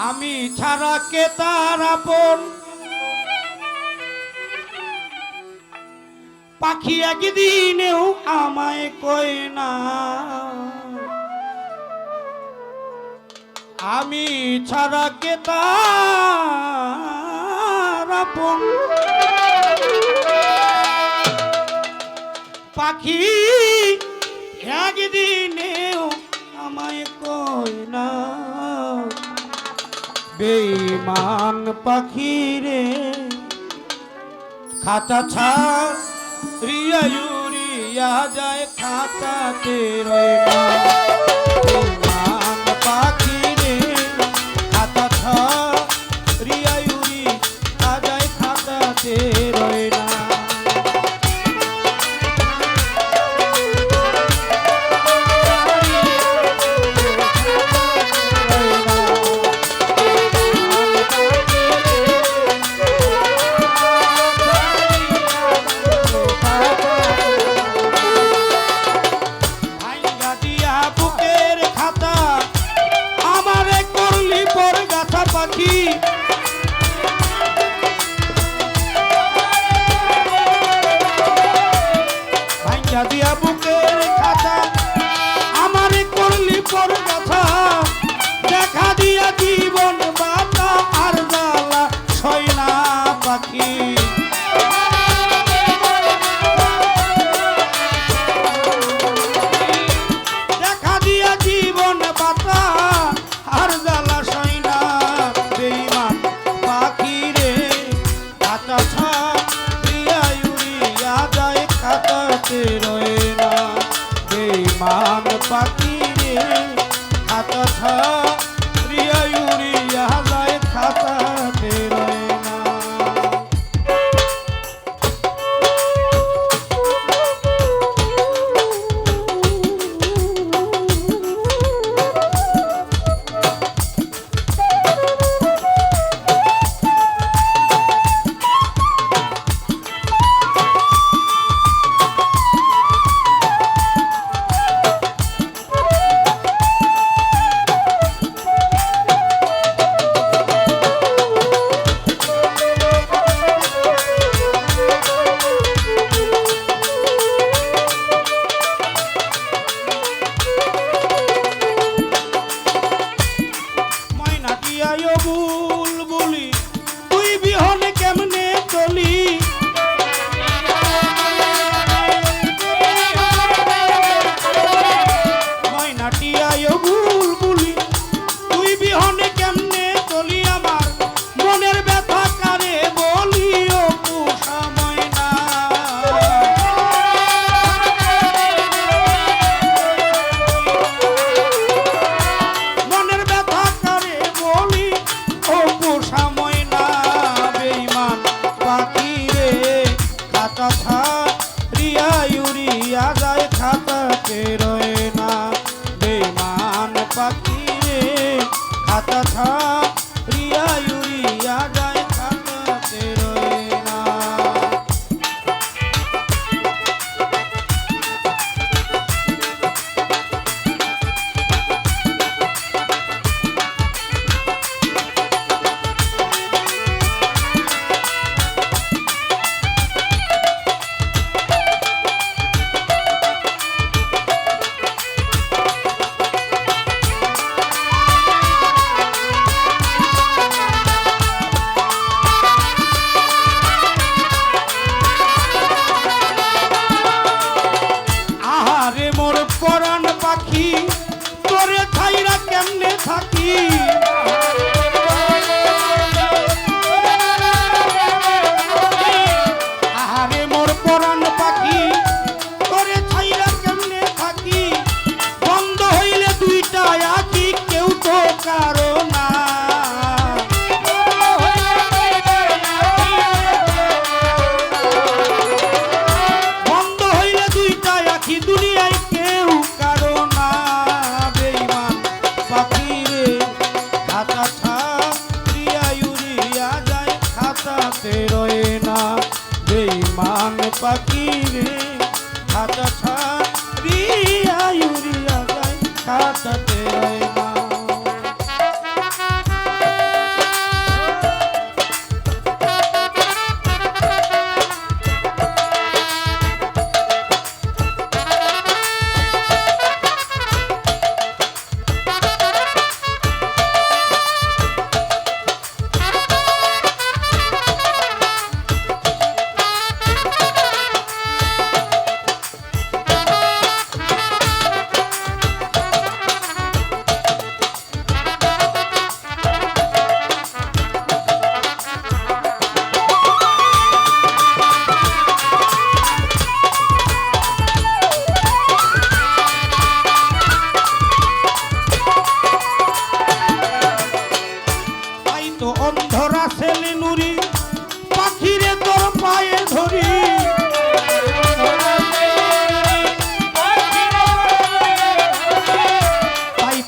আমি ছাড়া কে তার আপন পাখি একদিনেও আমায় কয় না আমি ছাড়া কে তার আপন পাখি একদিনেও আমায় কয় না বেঈমান পাখি রে খাতা ছাড়িয়া উড়িয়া যায় খাতাতে রয় না বেঈমান পাখি রে খাতা ছাড়িয়া উড়িয়া যায় খাতাতে রয় না দিয়া বুকের খাতা আমারে করলি পর কথা দেখা দিয়া জীবন বাতা আর জ্বালা সয় না পাখি দেখা দিয়া জীবন বাতা আর জ্বালা সয় না বেঈমান পাখি রে খাতা ছাড়িয়া উড়িয়া যায় খাতাতে রয় না বেঈমান পাখি রে খাতা ছাড়িয়া উড়িয়া যায় খাতাতে রয় না বুলবুলি তুই বিহনে কেমনে চলি ময়নাটিয়ায় বুলবুলি তুই বিহনে কেমনে চলি আমার মনের ব্যথা কারে বলি ও পুষা ময়না মনের ব্যথা কারে বলি ও পোষা ময়না বেঈমান পাখি রে খাতা ছাড়িয়া উড়িয়া যায় খাতাতে রয় না বেঈমান পাখি রে খাতা ছাড়িয়া উড়িয়া যায় খাতাতে রয় না পরাণ পাখি তোরে ছাইরা কেমনে থাকি আহারে মোর পরাণ পাখি তোরে ছাইরা কেমনে থাকি বন্ধ হইলে দুইটা আঁখি কেউ তো কারো না বন্ধ হইলে দুইটা আঁখি দুনিয়ায় খাতা ছাড়িয়া উড়িয়া যায় খাতাতে রয় না বেঈমান পাখি রে খাতা ছাড়িয়া উড়িয়া যায় খাতাতে রয় না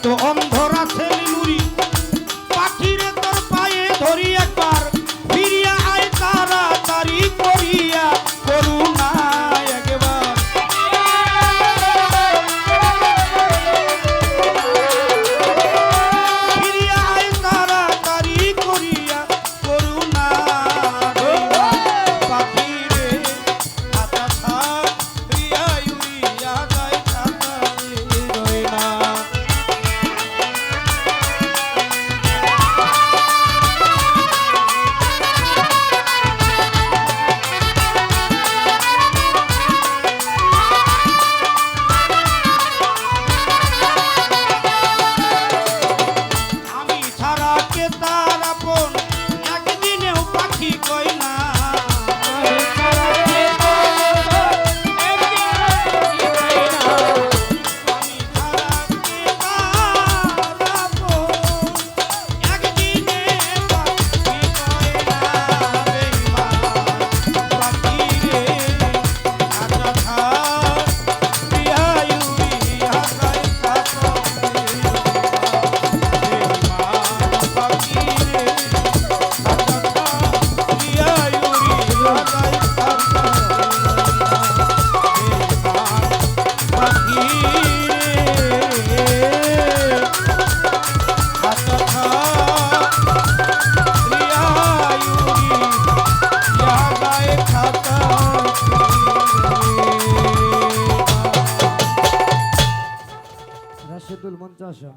তো অন্ধরা ছেলিনুরি পাখিরে তোর পায়ে ধরি একবার ফিরিয়া আয় তাড়াতাড়ি করিয়া করুণা একবার ফিরিয়া আয় তাড়াতাড়ি করিয়া করুণা পাখিরে আতা ছাড়িয়া উড়িয়া যায় তাড়াতাড়ি রইনা আমি ছাড়া কে তার আপন একদিনেও পাখি কই না আমি ছাড়া কে তার আপন একদিনে পাখি কই না বেঈমান পাখি রে আটা ছাড়িয়া উড়িয়া যায় তাড়াতাড়ি রাশেদুল মঞ্চাশা